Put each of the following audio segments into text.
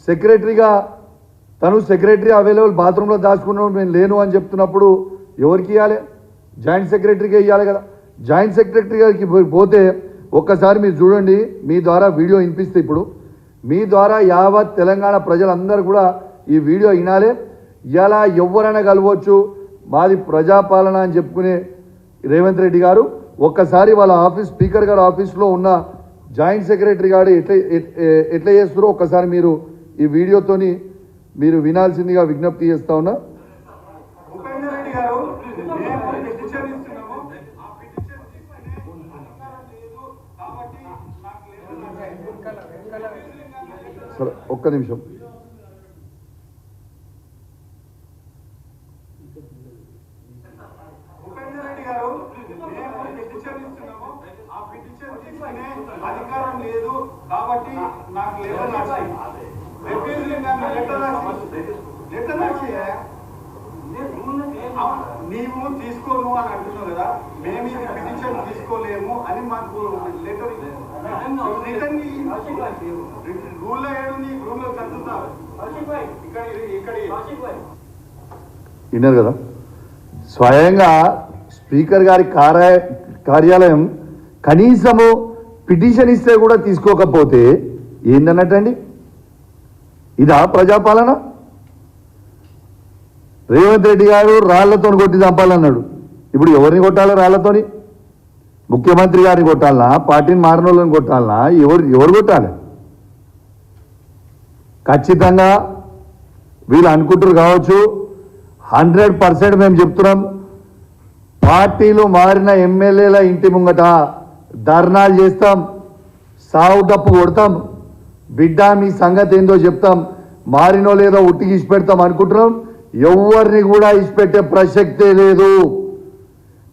సెక్రటరీగా తను secretary available బాత్రూంలో దాచుకున్నాడు నేను లేను అని చెప్తున్నప్పుడు ఎవరికి ఇవ్వాలి? జాయింట్ సెక్రటరీకే ఇవ్వాలి కదా. జాయింట్ సెక్రటరీ గారికి పోతే ఒక్కసారి మీరు చూడండి, మీ ద్వారా వీడియో వినిపిస్తే ఇప్పుడు మీ ద్వారా యావత్ తెలంగాణ ప్రజలందరూ కూడా ఈ వీడియో వినాలి. ఇలా ఎవరైనా కలవచ్చు, మాది ప్రజాపాలన అని చెప్పుకునే రేవంత్ రెడ్డి గారు ఒక్కసారి వాళ్ళ ఆఫీస్ స్పీకర్ గారు ఆఫీస్లో ఉన్న జాయింట్ సెక్రటరీ గారు ఎట్లా చేస్తారో ఒక్కసారి మీరు ఈ వీడియోతోని మీరు వినాల్సిందిగా విజ్ఞప్తి చేస్తా ఉన్నా. సరే ఒక్క నిమిషం. అధికారం లేదు కాబట్టి నాకు నీవు తీసుకోను అని అంటున్నావు కదా, మేము ఇది పిటిషన్ తీసుకోలేము అని మాకు లెటర్ రిటర్న్ రూల్లో ఏడు నీ రూల్లో చదువుతావు విన్నారు కదా. స్వయంగా స్పీకర్ గారి కార్యాలయం కనీసము పిటిషన్ ఇస్తే కూడా తీసుకోకపోతే ఏందన్నట్టండి? ఇదా ప్రజాపాలన? రేవంత్ రెడ్డి గారు రాళ్లతో కొట్టి చంపాలన్నాడు. ఇప్పుడు ఎవరిని కొట్టాలో రాళ్లతోని? ముఖ్యమంత్రి గారిని కొట్టాలనా, పార్టీని మారిన వాళ్ళని కొట్టాలనా, ఎవరు కొట్టాలి? ఖచ్చితంగా వీళ్ళు అనుకుంటారు కావచ్చు. 100% మేము చెప్తున్నాం, పార్టీలు మారిన ఎమ్మెల్యేల ఇంటి ముంగట ధర్నాలు చేస్తాం, సావు డప్పు కొడతాం, బిడ్డ మీ సంగతి ఏందో చెప్తాం, మారినో లేదో ఉట్టికి ఇచ్చిపెడతాం అనుకుంటున్నాం. ఎవరిని కూడా ఇచ్చిపెట్టే ప్రసక్తే లేదు.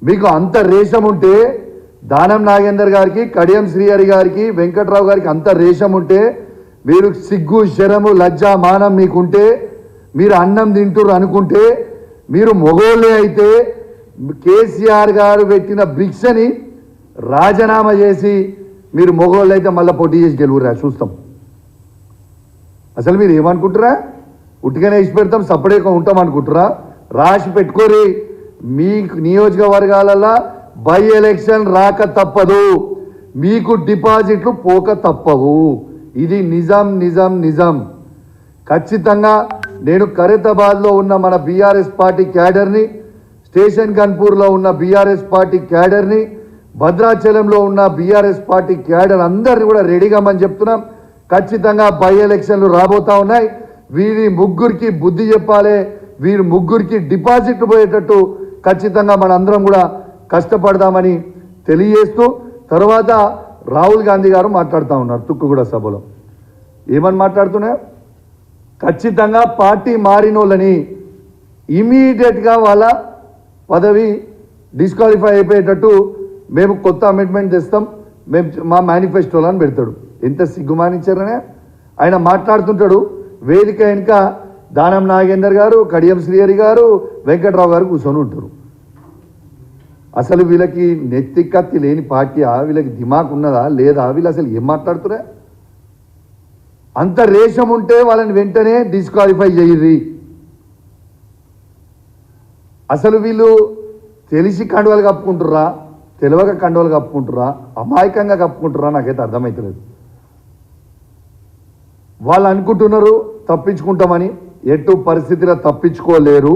మీకు అంత రేషం ఉంటే దానం నాగేందర్ గారికి, కడియం శ్రీహరి గారికి, వెంకట్రావు గారికి అంత రేషం ఉంటే, మీరు సిగ్గు శరము లజ్జ మానం మీకుంటే, మీరు అన్నం తింటురు అనుకుంటే, మీరు మొగోళ్ళే అయితే కేసీఆర్ గారు పెట్టిన భిక్షని రాజీనామా చేసి మీరు మొగోళ్ళు అయితే మళ్ళీ పోటీ చేసి గెలువురా చూస్తాం. అసలు మీరు ఏమనుకుంటారా? ఉట్టిగానే ఇచ్చి పెడతాం సపరేట్గా ఉంటాం అనుకుంటారా? రాసి పెట్టుకోరి. మీ నియోజకవర్గాలలో బై ఎలక్షన్ రాక తప్పదు, మీకు డిపాజిట్లు పోక తప్పవు. ఇది నిజం నిజం నిజం. ఖచ్చితంగా నేను ఖైరతాబాద్లో ఉన్న మన బీఆర్ఎస్ పార్టీ క్యాడర్ని, స్టేషన్ గన్పూర్లో ఉన్న బీఆర్ఎస్ పార్టీ క్యాడర్ని, భద్రాచలంలో ఉన్న బీఆర్ఎస్ పార్టీ క్యాడర్ అందరినీ కూడా రెడీగా మనం చెప్తున్నాం. ఖచ్చితంగా బై ఎలక్షన్లు రాబోతా ఉన్నాయి. వీరి ముగ్గురికి బుద్ధి చెప్పాలి, వీరి ముగ్గురికి డిపాజిట్లు పోయేటట్టు ఖచ్చితంగా మనందరం కూడా కష్టపడదామని తెలియజేస్తూ, తర్వాత రాహుల్ గాంధీ గారు మాట్లాడుతూ ఉన్నారు తుక్కుగూడ సభలో. ఏమని మాట్లాడుతున్నా? ఖచ్చితంగా పార్టీ మారినోళ్ళని ఇమీడియట్గా వాళ్ళ పదవి డిస్క్వాలిఫై అయిపోయేటట్టు మేము కొత్త అమెండ్మెంట్ తెస్తాం, మేము మా మేనిఫెస్టోలో అని పెడతాడు. ఎంత సిగ్గుమానించారనే ఆయన మాట్లాడుతుంటాడు. వేదిక వెనుక దానం నాగేందర్ గారు, కడియం శ్రీహరి గారు, వెంకట్రావు గారు కూర్చొని ఉంటారు. అసలు వీళ్ళకి నెత్తి కత్తి లేని పార్టీయా? వీళ్ళకి దిమాక్ ఉన్నదా లేదా? వీళ్ళు అసలు ఏం మాట్లాడుతురా? అంత రేషం ఉంటే వాళ్ళని వెంటనే డిస్క్వాలిఫై చేయర్రి. అసలు వీళ్ళు తెలిసి కండువలు కప్పుకుంటుర్రా, తెలియక కండువలు కప్పుకుంటుర్రా, అమాయకంగా కప్పుకుంటుర్రా? నాకైతే అర్థమవుతలేదు. వాళ్ళు అనుకుంటున్నారు తప్పించుకుంటామని, ఎటు పరిస్థితిలో తప్పించుకోలేరు.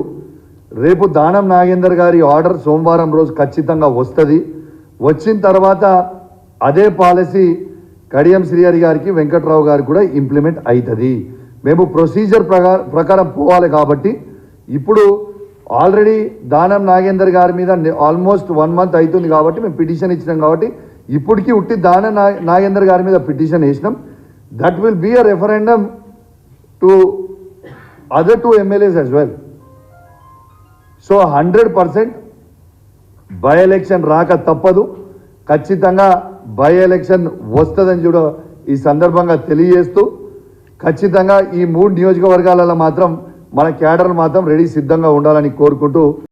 రేపు దానం నాగేందర్ గారి ఆర్డర్ సోమవారం రోజు ఖచ్చితంగా వస్తుంది. వచ్చిన తర్వాత అదే పాలసీ కడియం శ్రీహరి గారికి, వెంకట్రావు గారికి కూడా ఇంప్లిమెంట్ అవుతుంది. మేము ప్రొసీజర్ ప్రకారం పోవాలి. కాబట్టి ఇప్పుడు ఆల్రెడీ దానం నాగేందర్ గారి మీద ఆల్మోస్ట్ 1 month అవుతుంది కాబట్టి మేము పిటిషన్ ఇచ్చినాం. కాబట్టి ఇప్పటికీ ఉట్టి దానం నాగేందర్ గారి మీద పిటిషన్ వేసినాం. That will be a referendum to other 2 MLAs as well. So 100% by election రాక తప్పదు. ఖచ్చితంగా బై ఎలక్షన్ వస్తుందని కూడా ఈ సందర్భంగా తెలియజేస్తూ, ఖచ్చితంగా ఈ 3 నియోజకవర్గాలలో మాత్రం మన క్యాడర్ మాత్రం రెడీ సిద్ధంగా ఉండాలని కోరుకుంటూ